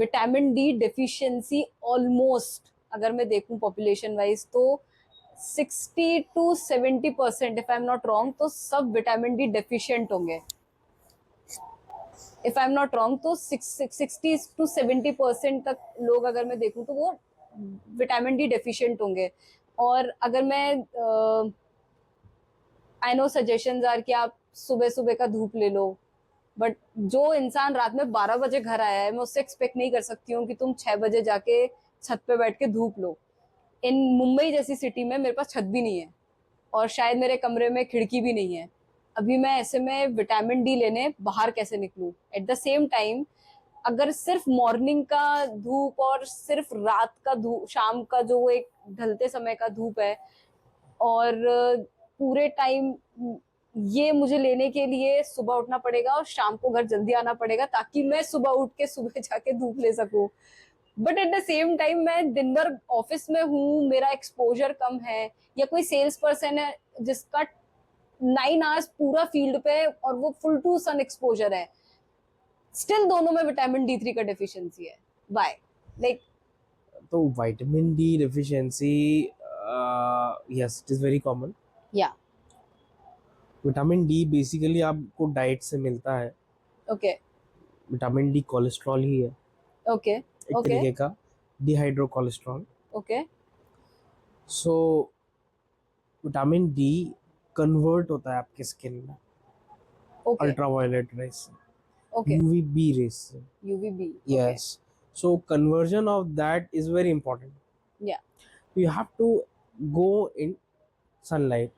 Vitamin D deficiency almost, अगर मैं देखूं पॉपुलेशन वाइज, तो 60 to 70%, if I am not wrong, तो सब विटामिन डी डेफिशिएंट होंगे। If I am not wrong तो 60 to 70% तक लोग, अगर मैं देखूं, तो वो विटामिन डी डेफिशिएंट होंगे। और अगर मैं आई नो सजेशंस आर कि आप सुबह सुबह का धूप ले लो, बट जो इंसान रात में 12 बजे घर आया है, मैं उससे एक्सपेक्ट नहीं कर सकती हूँ कि तुम 6 बजे जाके छत पे बैठ के धूप लो। इन मुंबई जैसी सिटी में मेरे पास छत भी नहीं है, और शायद मेरे कमरे में खिड़की भी नहीं है। अभी मैं ऐसे में विटामिन डी लेने बाहर कैसे निकलूं? एट द सेम टाइम, अगर सिर्फ मॉर्निंग का धूप और सिर्फ रात का धूप, शाम का जो वो एक ढलते समय का धूप है, और पूरे टाइम, ये मुझे लेने के लिए सुबह उठना पड़ेगा और शाम को घर जल्दी आना पड़ेगा, ताकि मैं सुबह उठ के सुबह जाके धूप ले सकूं। But at the same time मैं दिन भर ऑफिस में हूँ, मेरा एक्सपोजर कम है, या कोई सेल्स पर्सन है जिसका 9 आवर्स पूरा फील्ड पे और वो फुल टू सन एक्सपोजर है, स्टिल दोनों में विटामिन डी थ्री का डेफिशिएंसी है। बाय लाइक, तो vitamin D deficiency, yes it is very common. या विटामिन डी बेसिकली आपको डाइट से मिलता है। ओके विटामिन डी कोलेस्ट्रॉल ही है, ओके एक ओके तरीके का dehydro cholesterol. Okay so vitamin D convert होता है आपके स्किन में ओके अल्ट्रावायलेट रेस से, ओके, यूवीबी रेस से। UVB, okay, yes, so conversion of that is very important. Yeah you have to go in sunlight,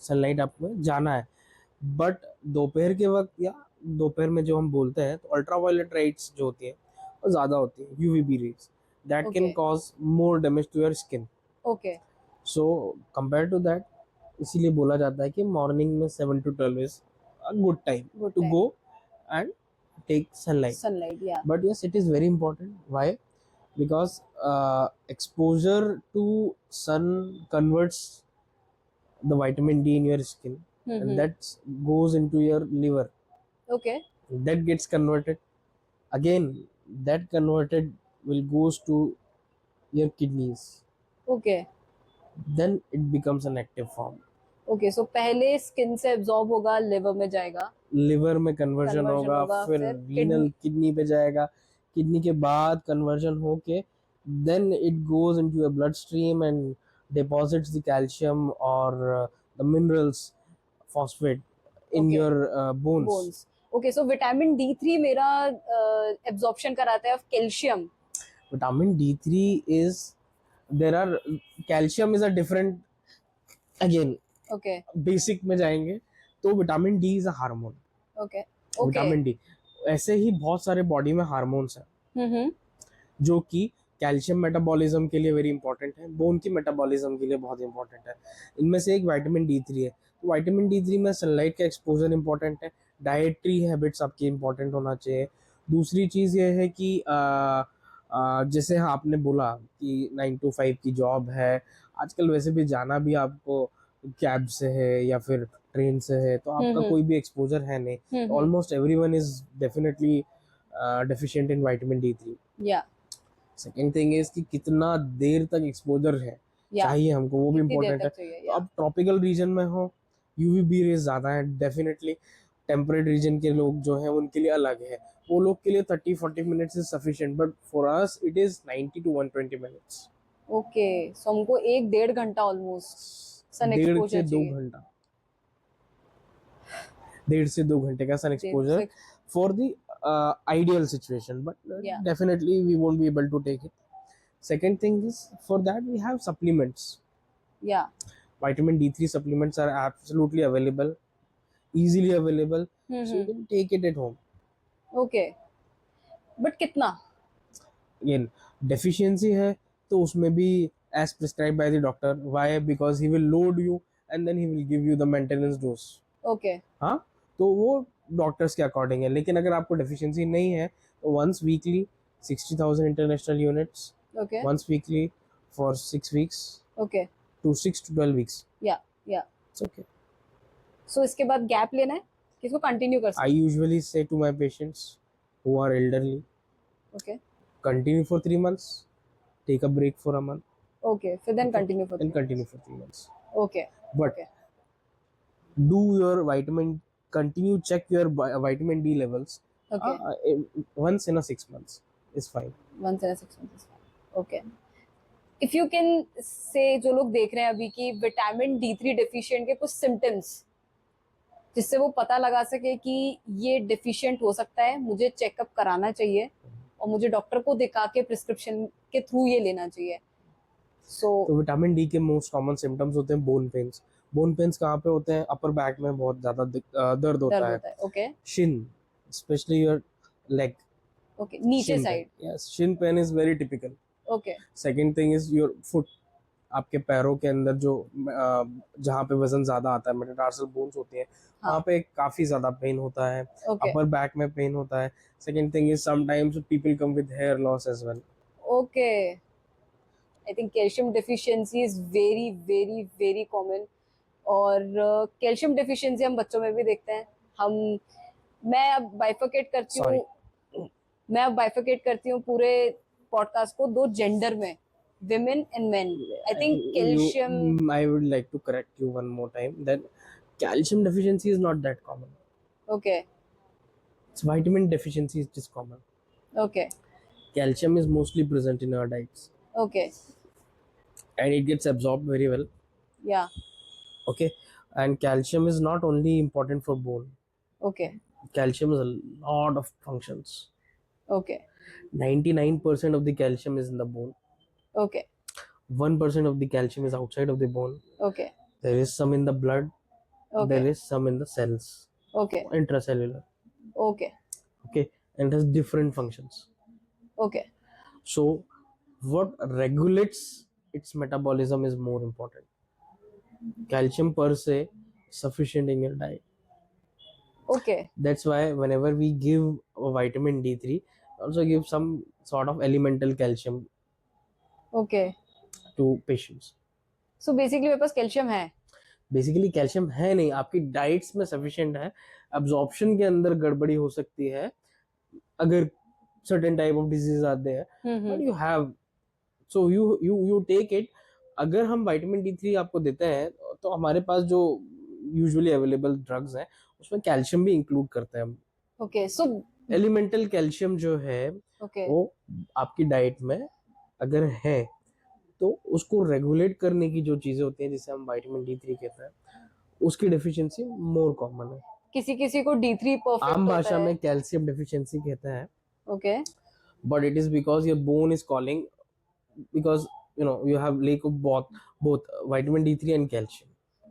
sunlight आपको जाना है। But दोपहर के वक्त, या दोपहर में जो हम बोलते हैं, तो अल्ट्रावायलेट राइट्स जो होती है वो ज़्यादा होती है, UVB rays, that can okay cause more damage to your skin. Okay so compare to that, इसीलिए बोला जाता है कि मॉर्निंग में 7 to 12 is a good time good to time, go and take sunlight. Sunlight, या But yes, it is very important. Why? Because exposure to sun converts the vitamin D in your skin, and that goes into your liver. Okay That gets converted again. That converted will goes to your kidneys. Okay Then it becomes an active form. Okay. So पहले skin से absorb होगा, liver में जाएगा, liver में conversion conversion होगा, होगा, फिर फिर रीनल किडनी, किडनी पे जाएगा, किडनी के बाद कन्वर्जन होके then it goes into your blood stream and deposits the calcium और the minerals, phosphate in okay, your bones. Bones, okay. So vitamin D three मेरा एब्जॉर्प्शन कराता है of calcium. Vitamin D three is, there are, calcium is a different, again okay basic में जाएंगे तो vitamin D is a hormone. Okay okay, vitamin D, ऐसे ही बहुत सारे बॉडी में हार्मोन्स हैं हम्म, जो कि कैल्शियम मेटाबॉलिज्म के लिए वेरी इंपॉर्टेंट है, बोन की मेटाबॉलिज्म के लिए बहुत इंपॉर्टेंट है। इनमें से एक विटामिन डी थ्री है। तो विटामिन डी थ्री में सनलाइट का एक्सपोजर इंपॉर्टेंट है, डाइटरी हैबिट्स आपकी इंपॉर्टेंट होना चाहिए। दूसरी चीज़ ये है कि जैसे हाँ आपने बोला कि 9 to 5 की जॉब है, आजकल वैसे भी जाना भी आपको कैब से है या फिर ट्रेन से है, तो आपका कोई भी एक्सपोजर है नहीं। Almost everyone is definitely deficient in vitamin D three. या सेकेंड थिंग इज कि कितना देर तक एक्सपोजर है या चाहिए हमको, वो भी कितनी देर इम्पोर्टेंट है। तक चाहिए, तो या अब ट्रॉपिकल रीजन में हो, यूवीबी रेज ज़्यादा है डेफिनेटली। टेम्परेट रीजन के लोग जो हैं उनके लिए अलग है, वो लोग के लिए 30-40 minutes is sufficient, but for us it is 90 to 120 minutes. Okay. So हमको 1-1.5 घंटा ऑलमोस्ट सन 1.5 से एक्सपोजर 2 चाहिए। घंटा 1.5 से 2 घंटे का सन देर एक्सपोजर से, for the ideal situation, but या definitely we won't be able to take it. Second thing is, for that we have supplements. या Vitamin D3 supplements are absolutely available, easily available, so you can take it at home. Okay, but कितना? Again, deficiency है तो उसमें भी as prescribed by the doctor. Why? Because he will load you and then he will give you the maintenance dose. Okay हाँ, तो वो doctors के according है। लेकिन अगर आपको डेफिशिएंसी नहीं है तो once weekly 60,000 international units, okay once weekly for 6 weeks okay, to 6 to 12 weeks. या It's okay. सो इसके बाद गैप लेना है कि इसको कंटिन्यू कर I सकते usually say to my patients who are elderly, हैं? Okay continue for 3 months, take a break for a month, Okay, फिर then okay, continue for then 3 continue months. for 3 months. Okay. But Okay. do your vitamin, continue check your vitamin D levels Okay. once in a 6 months is fine. Once in a 6 months is fine. Okay. If you can say, जो लोग देख रहे हैं अभी की vitamin D3 deficient के कुछ symptoms, जिससे वो पता लगा सके कि ये डिफिशिएंट हो सकता है, मुझे चेकअप कराना चाहिए और मुझे डॉक्टर को दिखा के प्रिस्क्रिप्शन के थ्रू ये लेना चाहिए. तो विटामिन डी के मोस्ट कॉमन सिम्टम्स होते हैं बोन पेन्स. बोन पेन्स कहाँ पे होते हैं? अपर बैक में बहुत ज्यादा दर्द होता है. Okay. Shin, specially your leg. Okay, नीचे shin side. pain. Yes, shin pain is very typical. Okay. Second thing is your foot. आपके पैरों के अंदर जो जहाँ पे वजन ज्यादा आता है, मेटाटार्सल बोन्स होती हैं, वहाँ पे काफी ज्यादा पेन होता है. अपर बैक में पेन होता है. Second thing is sometimes people come with hair loss as well. Okay. I think calcium deficiency is very very very common. और कैल्शियम डिफिशियंसी हम बच्चों में भी देखते हैं. मैं अब बाइफरकेट करती हूँ पूरे पॉडकास्ट को दो जेंडर में, women and men. I think calcium. I would like to correct you one more time that calcium deficiency is not that common. Okay. It's vitamin deficiency which is common. Okay. Calcium is mostly present in our diets. Okay. And it gets absorbed very well. Yeah. Okay. And calcium is not only important for bone. Okay. Calcium is a lot of functions. Okay. 99% of the calcium is in the bone. Okay. 1% of the calcium is outside of the bone. Okay. There is some in the blood. Okay. There is some in the cells. Okay. Intracellular. Okay. Okay. And it has different functions. Okay. So what regulates its metabolism is more important. Calcium per se sufficient in your diet. Okay. That's why whenever we give a vitamin D3, also give some sort of elemental calcium Okay. to patients. So basically मेरे पास calcium है. Basically calcium है नहीं, आपकी diets में sufficient है. Absorption के अंदर गड़बड़ी हो सकती है अगर सर्टेन टाइप ऑफ डिजीज आते हैं, but you have, so you take it. अगर हम विटामिन D3 आपको देते हैं तो हमारे पास जो यूजुअली अवेलेबल ड्रग्स हैं उसमें कैल्शियम भी इंक्लूड करते हैं हम. ओके. सो एलिमेंटल कैल्शियम जो है वो आपकी डाइट में अगर है तो उसको रेगुलेट करने की जो चीजें होती हैं जिसे हम विटामिन D3 कहते हैं, उसकी डेफिशिएंसी मोर कॉमन है. किसी को D3 परफेक्ट आम भाषा में कैल्शियम डेफिशिएंसी कहते हैं. Okay. But it is because your bone is calling, because you have lack of both vitamin D3 and calcium.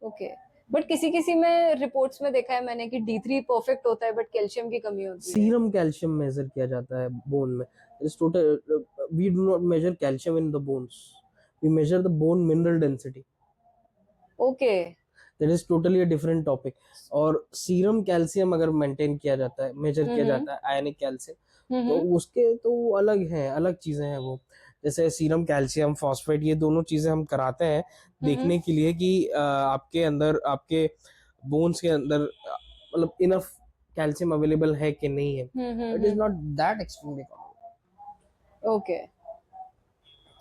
Okay. But किसी में रिपोर्ट्स में देखा है मैंने कि D3 परफेक्ट होता है बट कैल्शियम की कमी होती है. सीरम कैल्शियम मेजर किया जाता है बोन में. It's total, we do not measure calcium in the bones, we measure the bone mineral density. Okay. That is totally a different topic. और सीरम कैल्शियम अगर मेंटेन किया जाता है, मेजर किया जाता है आयनिक कैल्शियम, तो उसके तो अलग है, अलग चीजें हैं वो. जैसे सीरम कैल्शियम फॉस्फेट, ये दोनों चीजें हम कराते हैं देखने के लिए कि आपके अंदर, आपके बोन्स के अंदर मतलब इनफ कैल्शियम अवेलेबल है कि नहीं है. It is not that extremely common. Okay.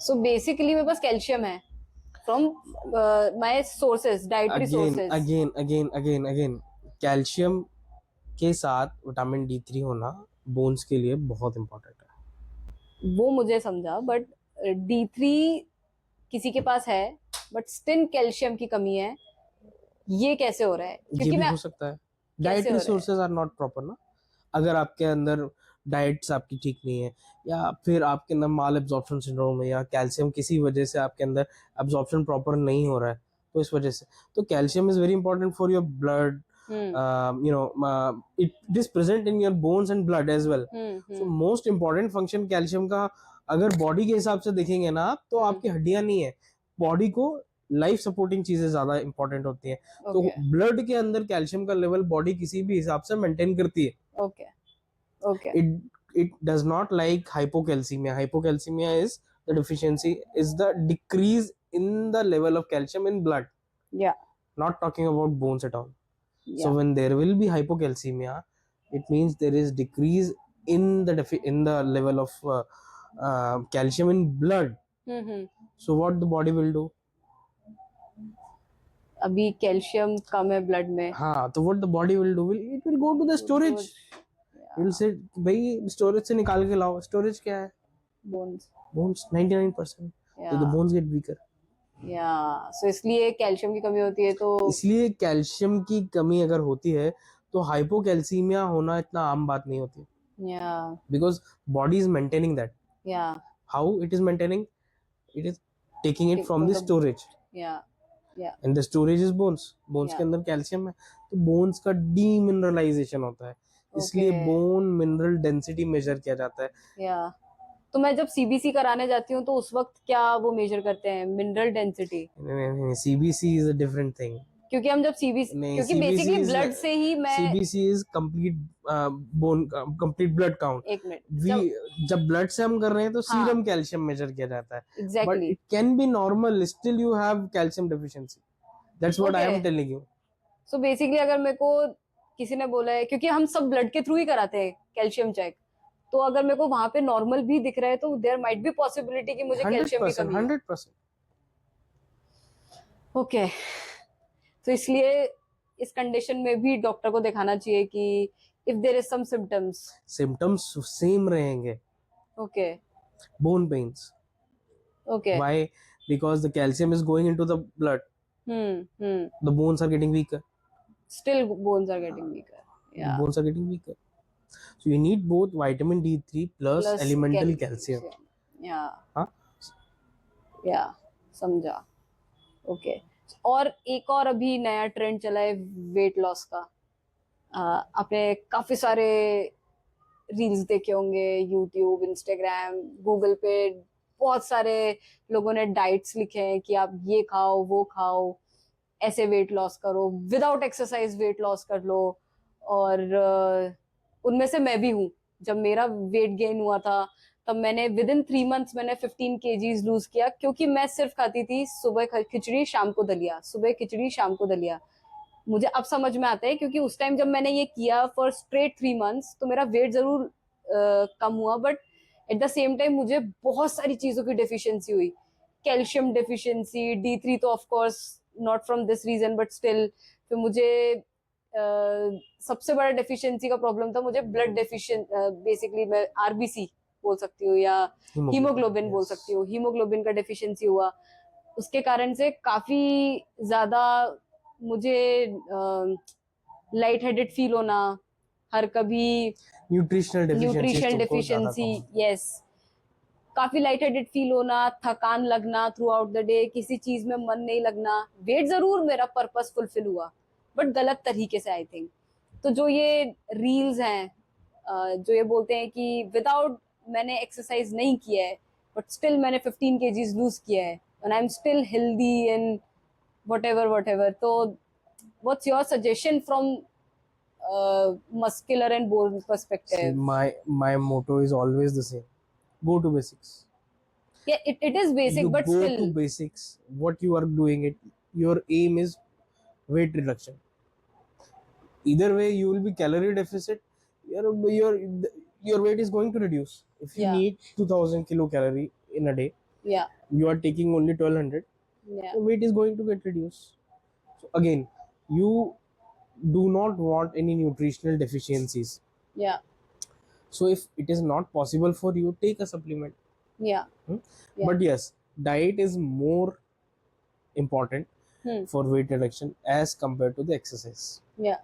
So basically मेरे पास कैल्शियम है from my sources, dietary sources. Again calcium के साथ विटामिन D3 होना बोन्स के लिए बहुत इंपॉर्टेंट है. वो मुझे समझा, बट D3 किसी के पास है बट स्टिल कैल्शियम की कमी है, ये कैसे हो रहा है? क्योंकि ये भी हो सकता है dietary sources are not proper ना. अगर आपके अंदर डाइट्स आपकी ठीक नहीं है, या फिर आपके अंदर माल एब्जॉर्प्शन सिंड्रोम है, या कैल्शियम किसी वजह से आपके अंदर एब्जॉर्प्शन प्रॉपर नहीं हो रहा है, तो इस वजह से, तो calcium is very important for your blood. It is present in your bones and blood as well. So most important function calcium का अगर बॉडी के हिसाब से देखेंगे ना आप, तो आपकी हड्डियां नहीं है, बॉडी को लाइफ सपोर्टिंग चीजें ज्यादा इंपॉर्टेंट होती हैं. तो ब्लड के अंदर कैल्शियम का लेवल बॉडी किसी भी हिसाब से मेंटेन करती है. Okay. Okay. It does not like hypocalcemia. Hypocalcemia is the deficiency, is the decrease in the level of calcium in blood. Yeah. Not talking about bones at all. Yeah. So when there will be hypocalcemia, it means there is decrease in the level of calcium in blood. Hmm. So what the body will do? अभी calcium कम है blood में। हाँ, तो what the body will do? It will go to the storage. It will say भाई storage से निकाल के लाओ। स्टोरेज क्या है? बोन्स। बोन्स 99%। तो the bones get weaker. या सो इसलिए कैल्शियम की कमी होती है तो इसलिए कैल्शियम की कमी अगर होती है तो हाइपोकैल्सीमिया होना इतना आम बात नहीं होती, yeah because body is maintaining that. Yeah how it is maintaining? It is taking it from the storage, yeah yeah and the storage is bones. Bones Yeah. के अंदर कैल्शियम है, तो बोन्स का डीमिनरलाइजेशन होता है. इसलिए Okay. Bone mineral density measure किया जाता है. या तो मैं जब सीबीसी कराने जाती हूँ तो उस वक्त क्या वो मेजर करते हैं mineral density? CBC is a different thing. क्योंकि हम जब सीबीसी नहीं, क्योंकि CBC basically is blood like- से ही मैं CBC is complete bone, complete blood count. एक मिनट जब ब्लड से हम कर रहे हैं तो हाँ. सीरम कैल्शियम मेजर किया जाता है. But exactly it can be normal, still you have calcium deficiency. That's what I am Okay. Telling you. So basically अगर मेरे को किसी ने बोला है, क्योंकि हम सब ब्लड के थ्रू ही कराते हैं कैल्शियम चेक, तो अगर मेरे को वहां पे नॉर्मल भी दिख रहा है तो देयर माइट बी पॉसिबिलिटी कि मुझे कैल्शियम की 100%, कमी है. 100%. ओके तो इसलिए इस कंडीशन में भी डॉक्टर को दिखाना चाहिए कि if there is some symptoms. Symptoms same रहेंगे. Okay bone pains. Okay Why? Because the calcium is going into the blood. The bones are getting weaker. Still bones are getting weaker. या Bones are getting weaker. So you need both vitamin D3 plus elemental calcium. या हाँ? या समझा. Okay और एक और अभी नया ट्रेंड चला है वेट लॉस का. आपने काफी सारे रील्स देखे होंगे, यूट्यूब, इंस्टाग्राम, गूगल पे बहुत सारे लोगों ने डाइट्स लिखे हैं कि आप ये खाओ वो खाओ, ऐसे वेट लॉस करो, विदाउट एक्सरसाइज वेट लॉस कर लो. और उनमें से मैं भी हूँ. जब मेरा वेट गेन हुआ था तब मैंने विद इन 3 months मैंने 15 kgs लूज किया, क्योंकि मैं सिर्फ खाती थी सुबह खिचड़ी शाम को दलिया, सुबह खिचड़ी शाम को दलिया. मुझे अब समझ में आता है क्योंकि उस टाइम जब मैंने ये किया फॉर स्ट्रेट 3 months तो मेरा वेट जरूर कम हुआ, but at the same time मुझे बहुत सारी चीजों की डेफिशिएंसी हुई. कैल्शियम डेफिशिएंसी, D3 तो of course not from this reason but still. फिर मुझे सबसे बड़ा डेफिशिएंसी का प्रॉब्लम था, मुझे ब्लड डेफिशिएंट, बेसिकली मैं आरबीसी बोल सकती हूँ या हीमोग्लोबिन बोल सकती हूँ. हीमोग्लोबिन का डेफिशिएंसी हुआ, उसके कारण से काफी ज्यादा मुझे लाइट हेडेड फील होना, हर कभी न्यूट्रिशनल डेफिशिएंसी. यस, काफी लाइट हेडेड फील होना, थकान लगना थ्रू आउट द डे, किसी चीज में मन नहीं लगना. वेट जरूर मेरा पर्पस फुलफिल हुआ बट गलत तरीके से आई थिंक. तो जो ये रील्स हैं जो ये बोलते हैं कि विदाउट मैंने एक्सरसाइज नहीं किया है बट स्टिल मैंने 15 kgs लूज किया है and I am still healthy and whatever. तो what's your suggestion from muscular and bone perspective? My motto is always the same. Go to basics. Yeah, it is basic, You but go still. to basics. What you are doing it. Your aim is weight reduction. Either way, you will be calorie deficit. Your weight is going to reduce. If you Yeah. need 2000 kilocalorie in a day, Yeah, you are taking only 1200. yeah, The weight is going to get reduced. So again, you do not want any nutritional deficiencies. yeah, So if it is not possible for you, take a supplement. yeah. Yeah. But yes, diet is more important Hmm. for weight reduction as compared to the exercise. Yeah.